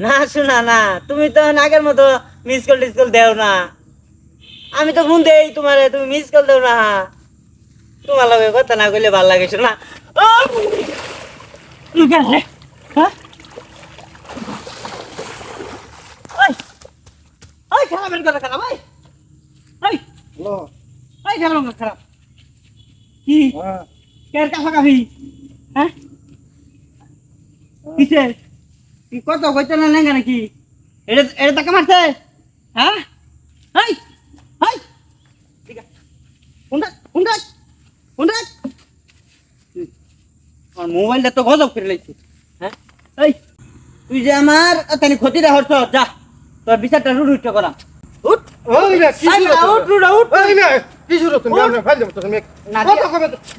না শোনা না, তুমি তো আগের মতো মিস কল টিসকল দেও না। আমি তো ফোন দেই তোমারে, তুমি মিস কল দেও না। তোমার লগে কথা না কইলে ভাল লাগে শোনা। খারাপের কথা খারাপ খারাপ কি কের কাফা কাফি হ্যাঁ কিসে কি কত কইতে না লেঙ্গা নাকি এটা এটা টাকা মারছে হ্যাঁ হাই হাই ঠিক আছে উন্ডা উন্ডা উন্ডা আর মোবাইলটা তো গজব করে লাইছে হ্যাঁ এই তুই যে আমার তানি ক্ষতিটা হচ্ছ যা তোর বিচারটা রুট করা উঠ ওই না কি উঠ উঠ ওই না কি শুরু তুমি আমরা ফাইল দেব তুমি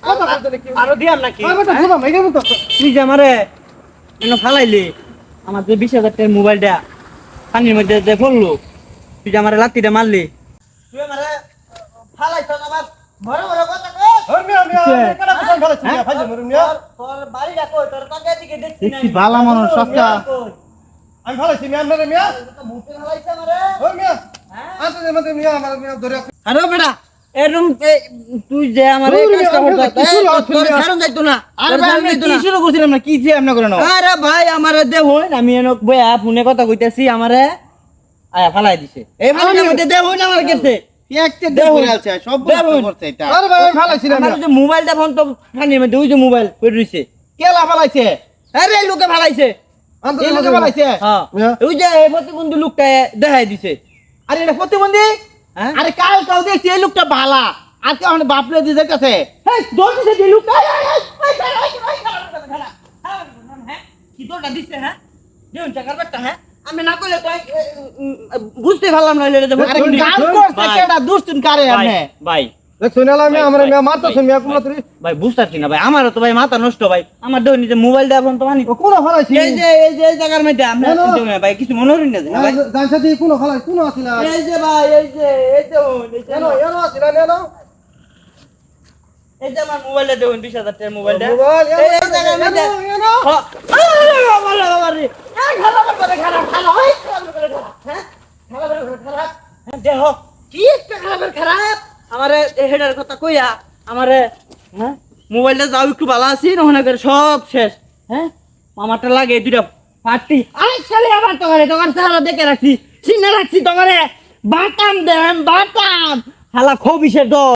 কথা কবে কি আরো দিয়াম নাকি ওই বেটা শুনো মেগে মত তুই যে আমারে এন ফালাইলি আমার যে 20,000 টাকার মোবাইলটা পানির মধ্যে যে পড়লো তুই যে আমারে লাত্তিটা মারলি তুই আমারে ফালাইছ আমার বড় বড় কথা কই ওই মিয়া কেন কোন ভালো ছিল ফাইল দেব মিয়া তোর বাড়িটা কই তোর টাকা দিকে দেখছি না দেখছি বালা মানুষ সস্তা আমি ভালো ছি মিয়া আপনারে মিয়া মুখে ফালাইছ আমারে ওই মিয়া আতে মতে মিয়া আমার মিয়া ধরে আরে বেটা এরকম তুই যে আমারে কাজটা করতে তোর সারণ যাইতো না আরে ভাই আমি কি শুরু করছিলাম না কি যে আপনি করেন আরে ভাই আমারে দে হই আমি এনক বয়া ফোনে কথা কইতাছি আমারে আয়া ফালাই দিছে এই ফালাইর মধ্যে দে হই না আমার কাছে একটা দে হই আছে সব করতে এটা আরে ভাই আমি ভালো ছিলাম আমার যে মোবাইলটা ফোন তো পানির মধ্যে ওই যে মোবাইল পড়ে রইছে কেলা ফালাইছে আরে লোকে ফালাইছে এই লোকে ফালাইছে হ্যাঁ ওই যে প্রতিবন্ধী লোকটা দেখাই দিছে আরে এটা প্রতিবন্ধী হ্যাঁ আরে কাল কাল দেখছি এই লোকটা ভালা আজকে আমার বাপরে দিয়ে যাইতাছে এই দৌড় দিছে যে লোকটা কি দৌড়টা দিছে হ্যাঁ দেউন টাকার ব্যাটা হ্যাঁ আমি না কইলে তো বুঝতে পারলাম না আরে কাল করছে কেডা দুষ্টুন কারে আপনি ভাই শুনালাম আমি আমরা মিয়া মারতাছ মিয়া কোন তুই ভাই বুঝতাছি না ভাই আমারও তো ভাই মাথা নষ্ট ভাই আমার দেও নিজে মোবাইল দা ফোন তো মানি কোন ফালাইছি এই যে জায়গার মধ্যে আপনি ভাই কিছু মনে হই না ভাই জান সাথে কোন ফালাই কোন আছিল এই যে ভাই এই যে এনো এনো আছিল এনো এই যে আমার মোবাইলটা দেউন 20,000 টাকার মোবাইলটা মোবাইল এই জায়গার মধ্যে এনো আমারে হেডার কথা কইয়া আমারে হ্যাঁ মোবাইলটা যাও একটু ভালো আছি নহলে করে সব শেষ হ্যাঁ আমারটা লাগে দুইটা পার্টি আরে চলে আবার তোমার সারা দেখে রাখছি চিনে রাখছি তোমারে বাটাম দেন বাটাম হালা খবিসের দল